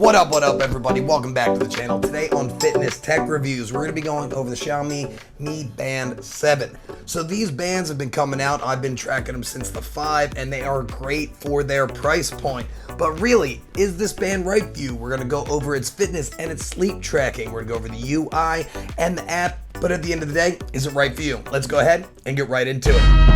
What up, everybody? Welcome back to the channel. Today on Fitness Tech Reviews, we're going to be going over the Xiaomi Mi Band 7. So these bands have been coming out. I've been tracking them since the 5, and they are great for their price point. But really, is this band right for you? We're going to go over its fitness and its sleep tracking. We're going to go over the UI and the app. But at the end of the day, is it right for you? Let's go ahead and get right into it.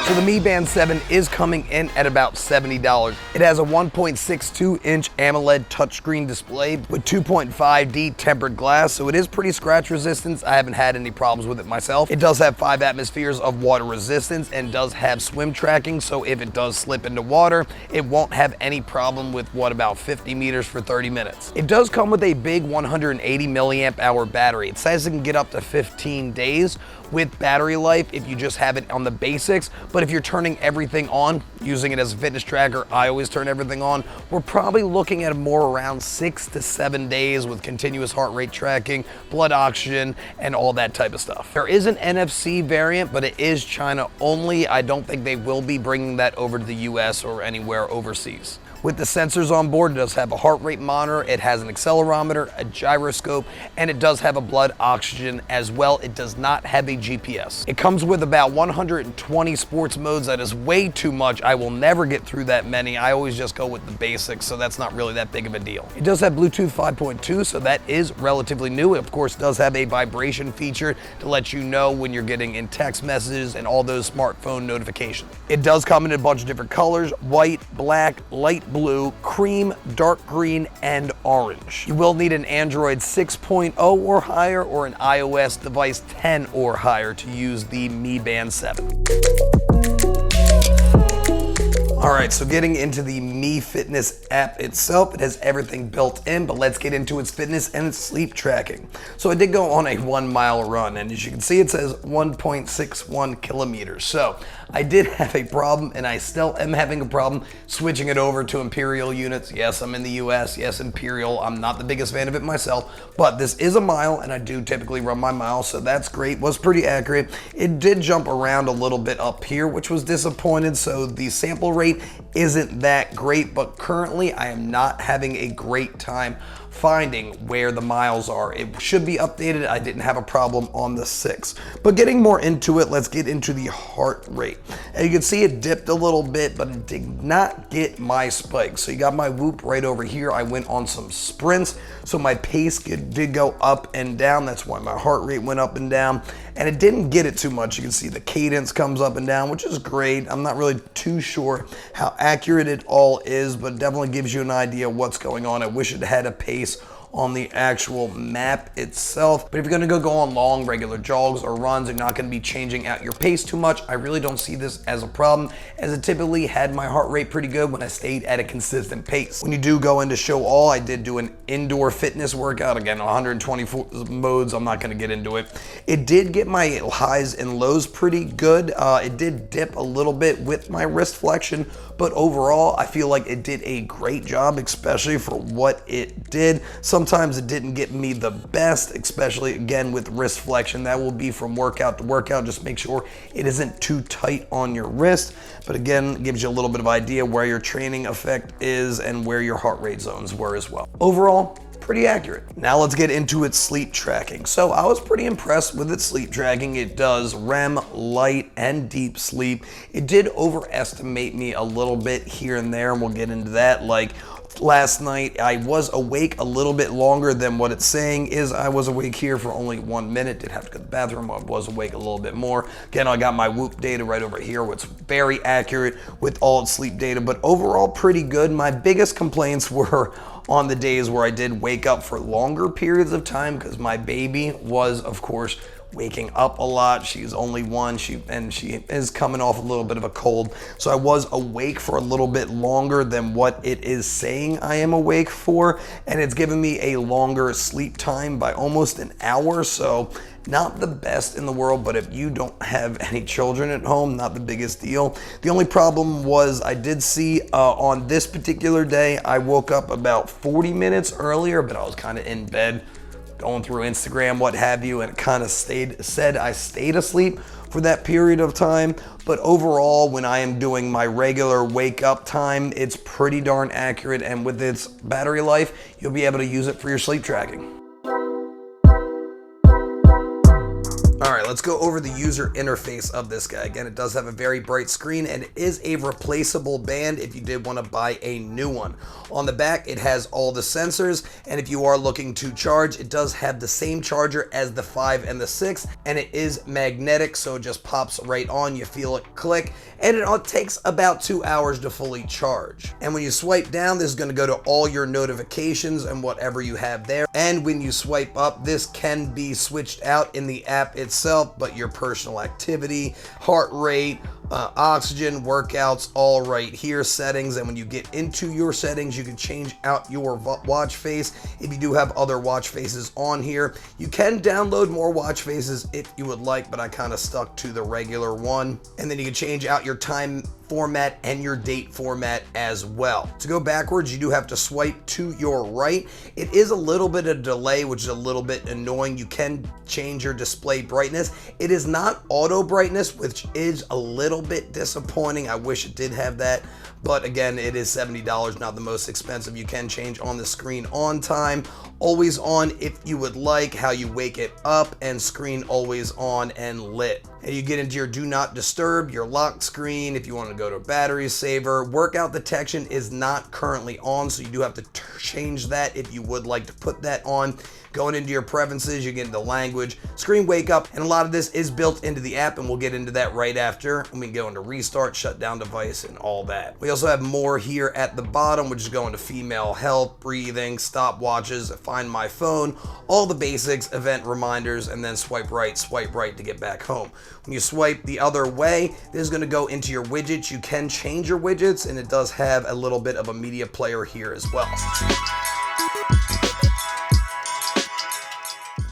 So the Mi Band 7 is coming in at about $70. It has a 1.62-inch AMOLED touchscreen display with 2.5D tempered glass, so it is pretty scratch resistant. I haven't had any problems with it myself. It does have 5 atmospheres of water resistance and does have swim tracking, so if it does slip into water, it won't have any problem with about 50 meters for 30 minutes. It does come with a big 180 milliamp hour battery. It says it can get up to 15 days with battery life if you just have it on the basics, but if you're turning everything on, using it as a fitness tracker, I always turn everything on, we're probably looking at more around 6 to 7 days with continuous heart rate tracking, blood oxygen, and all that type of stuff. There is an NFC variant, but it is China only. I don't think they will be bringing that over to the US or anywhere overseas. With the sensors on board, it does have a heart rate monitor, it has an accelerometer, a gyroscope, and it does have a blood oxygen as well. It does not have a GPS. It comes with about 120 sports modes. That is way too much. I will never get through that many. I always just go with the basics, so that's not really that big of a deal. It does have Bluetooth 5.2, so that is relatively new. It, of course, does have a vibration feature to let you know when you're getting in text messages and all those smartphone notifications. It does come in a bunch of different colors: white, black, light blue, cream, dark green, and orange. You will need an Android 6.0 or higher or an iOS device 10 or higher to use the Mi Band 7. All right, so getting into the Mi Fitness app itself, it has everything built in, but let's get into its fitness and its sleep tracking. So I did go on a 1-mile run, and as you can see, it says 1.61 kilometers. So I did have a problem, and I still am having a problem switching it over to Imperial units. Yes, I'm in the US, yes, Imperial. I'm not the biggest fan of it myself, but this is a mile, and I do typically run my mile, so that's great. Was pretty accurate. It did jump around a little bit up here, which was disappointed, so the sample rate isn't that great, but currently I am not having a great time finding where the miles are. It should be updated. I didn't have a problem on the 6. But getting more into it, let's get into the heart rate. And you can see it dipped a little bit, but it did not get my spike. So you got my Whoop right over here. I went on some sprints, so my pace did go up and down. That's why my heart rate went up and down. And it didn't get it too much. You can see the cadence comes up and down, which is great. I'm not really too sure how accurate it all is, but it definitely gives you an idea of what's going on. I wish it had a pace on the actual map itself. But if you're gonna go on long, regular jogs or runs, you're not gonna be changing out your pace too much. I really don't see this as a problem, as it typically had my heart rate pretty good when I stayed at a consistent pace. When you do go into show all, I did do an indoor fitness workout, again, 124 modes, I'm not gonna get into it. It did get my highs and lows pretty good. It did dip a little bit with my wrist flexion, but overall, I feel like it did a great job, especially for what it did. Sometimes it didn't get me the best, especially again with wrist flexion. That will be from workout to workout. Just make sure it isn't too tight on your wrist. But again, it gives you a little bit of idea where your training effect is and where your heart rate zones were as well. Overall, pretty accurate. Now let's get into its sleep tracking. So I was pretty impressed with its sleep tracking. It does REM, light, and deep sleep. It did overestimate me a little bit here and there, and we'll get into that. Like last night, I was awake a little bit longer than what it's saying is. I was awake here for only 1 minute. Did have to go to the bathroom. I was awake a little bit more. Again, I got my Whoop data right over here, which is very accurate with all its sleep data, but overall pretty good. My biggest complaints were on the days where I did wake up for longer periods of time, because my baby was, of course, waking up a lot. She's only 1, and she is coming off a little bit of a cold. So I was awake for a little bit longer than what it is saying I am awake for, and it's given me a longer sleep time by almost an hour. So not the best in the world, but if you don't have any children at home, not the biggest deal. The only problem was I did see on this particular day, I woke up about 40 minutes earlier, but I was kind of in bed going through Instagram, what have you, and it kind of said I stayed asleep. for that period of time. But overall, when I am doing my regular wake up time, it's pretty darn accurate, and with its battery life, you'll be able to use it for your sleep tracking. All right, let's go over the user interface of this guy. Again, it does have a very bright screen, and it is a replaceable band if you did want to buy a new one. On the back, it has all the sensors, and if you are looking to charge, it does have the same charger as the 5 and the 6, and it is magnetic, so it just pops right on. You feel it click, and it takes about 2 hours to fully charge. And when you swipe down, this is going to go to all your notifications and whatever you have there. And when you swipe up, this can be switched out in the app itself, but your personal activity, heart rate, oxygen, workouts, all right here, settings. And when you get into your settings, you can change out your watch face. If you do have other watch faces on here, you can download more watch faces if you would like, but I kind of stuck to the regular one. And then you can change out your time format and your date format as well. To go backwards, you do have to swipe to your right. It is a little bit of delay, which is a little bit annoying. You can change your display brightness. It is not auto brightness, which is a little bit disappointing. I wish it did have that, but again, it is $70, not the most expensive. You can change on the screen on time, always on if you would like, how you wake it up, and screen always on and lit. And you get into your do not disturb, your lock screen, if you want to go to battery saver. Workout detection is not currently on, so you do have to change that if you would like to put that on. Going into your preferences, you get into language, screen wake up, and a lot of this is built into the app, and we'll get into that right after. And we can go into restart, shut down device, and all that. We also have more here at the bottom, which is going to female health, breathing, stopwatches, find my phone, all the basics, event reminders, and then swipe right to get back home. When you swipe the other way, this is going to go into your widgets. You can change your widgets, and it does have a little bit of a media player here as well.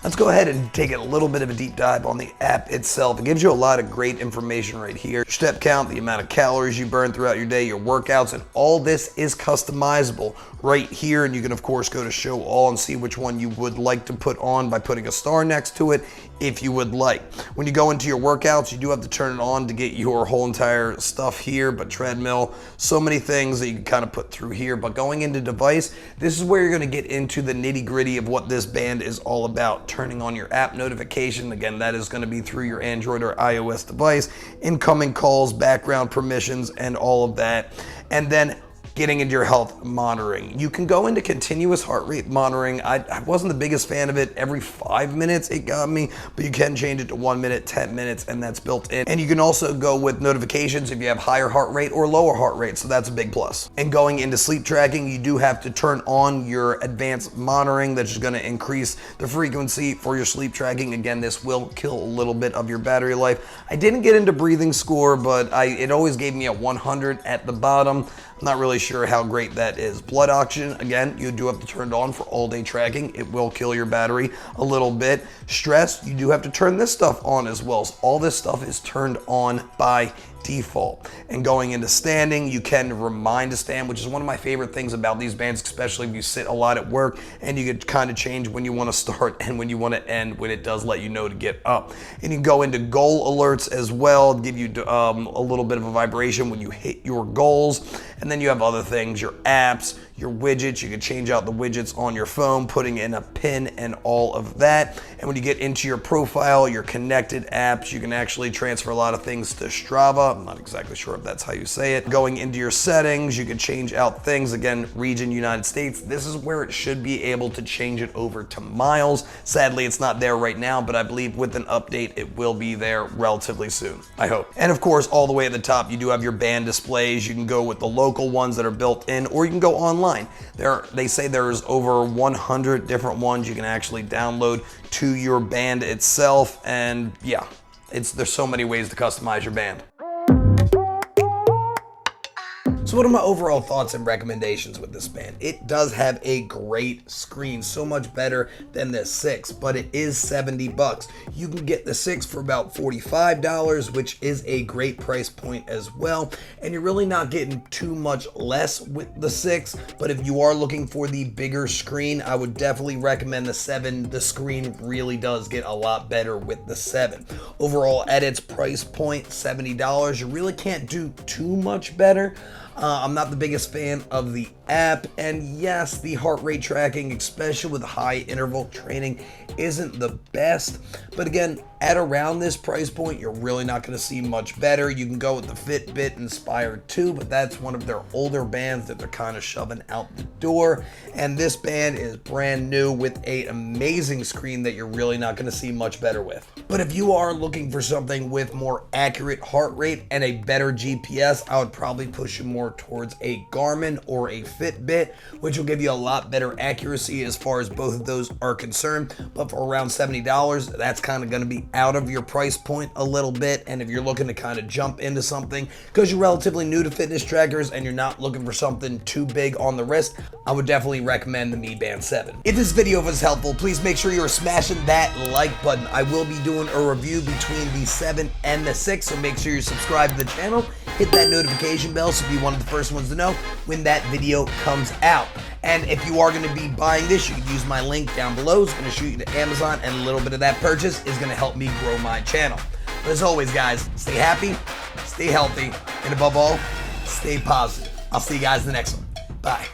Let's go ahead and take a little bit of a deep dive on the app itself. It gives you a lot of great information right here. Your step count, the amount of calories you burn throughout your day, your workouts, and all this is customizable right here. And you can of course go to show all and see which one you would like to put on by putting a star next to it if you would like. When you go into your workouts, you do have to turn it on to get your whole entire stuff here, but treadmill, so many things that you can kind of put through here. But going into device, this is where you're going to get into the nitty gritty of what this band is all about. Turning on your app notification, again, that is going to be through your Android or iOS device, incoming calls, background permissions, and all of that. And then getting into your health monitoring. You can go into continuous heart rate monitoring. I wasn't the biggest fan of it. Every 5 minutes it got me, but you can change it to 1 minute, 10 minutes, and that's built in. And you can also go with notifications if you have higher heart rate or lower heart rate, so that's a big plus. And going into sleep tracking, you do have to turn on your advanced monitoring. That's just gonna increase the frequency for your sleep tracking. Again, this will kill a little bit of your battery life. I didn't get into breathing score, but it always gave me a 100 at the bottom. I'm not really sure how great that is. Blood oxygen, again, you do have to turn it on for all day tracking. It will kill your battery a little bit. Stress, you do have to turn this stuff on as well. So all this stuff is turned on by default. And going into standing, you can remind to stand, which is one of my favorite things about these bands, especially if you sit a lot at work, and you can kind of change when you want to start and when you want to end, when it does let you know to get up. And you can go into goal alerts as well, give you a little bit of a vibration when you hit your goals. And then you have other things, your apps, your widgets. You can change out the widgets on your phone, putting in a pin and all of that. And when you get into your profile, your connected apps, you can actually transfer a lot of things to Strava. I'm not exactly sure if that's how you say it. Going into your settings, you can change out things. Again, region, United States. This is where it should be able to change it over to miles. Sadly, it's not there right now, but I believe with an update, it will be there relatively soon, I hope. And of course, all the way at the top, you do have your band displays. You can go with the local ones that are built in, or you can go online. They say there's over 100 different ones you can actually download to your band itself. And yeah, there's so many ways to customize your band. So what are my overall thoughts and recommendations with this band? It does have a great screen, so much better than the 6, but it is $70. You can get the 6 for about $45, which is a great price point as well, and you're really not getting too much less with the 6, but if you are looking for the bigger screen, I would definitely recommend the 7. The screen really does get a lot better with the 7. Overall, at its price point, $70, you really can't do too much better. I'm not the biggest fan of the app, and yes, the heart rate tracking, especially with high interval training, isn't the best, but again, at around this price point, you're really not going to see much better. You can go with the Fitbit Inspire 2, but that's one of their older bands that they're kind of shoving out the door, and this band is brand new with an amazing screen that you're really not going to see much better with. But if you are looking for something with more accurate heart rate and a better GPS, I would probably push you more towards a Garmin or a Fitbit, which will give you a lot better accuracy as far as both of those are concerned. But for around $70, that's kind of going to be out of your price point a little bit. And if you're looking to kind of jump into something because you're relatively new to fitness trackers and you're not looking for something too big on the wrist, I would definitely recommend the Mi Band 7. If this video was helpful, please make sure you're smashing that like button. I will be doing a review between the 7 and the 6, so make sure you're subscribed to the channel. Hit that notification bell so you'll be one of the first ones to know when that video comes out. And if you are going to be buying this, you can use my link down below. It's going to shoot you to Amazon, and a little bit of that purchase is going to help me grow my channel. But as always, guys, stay happy, stay healthy, and above all, stay positive. I'll see you guys in the next one. Bye.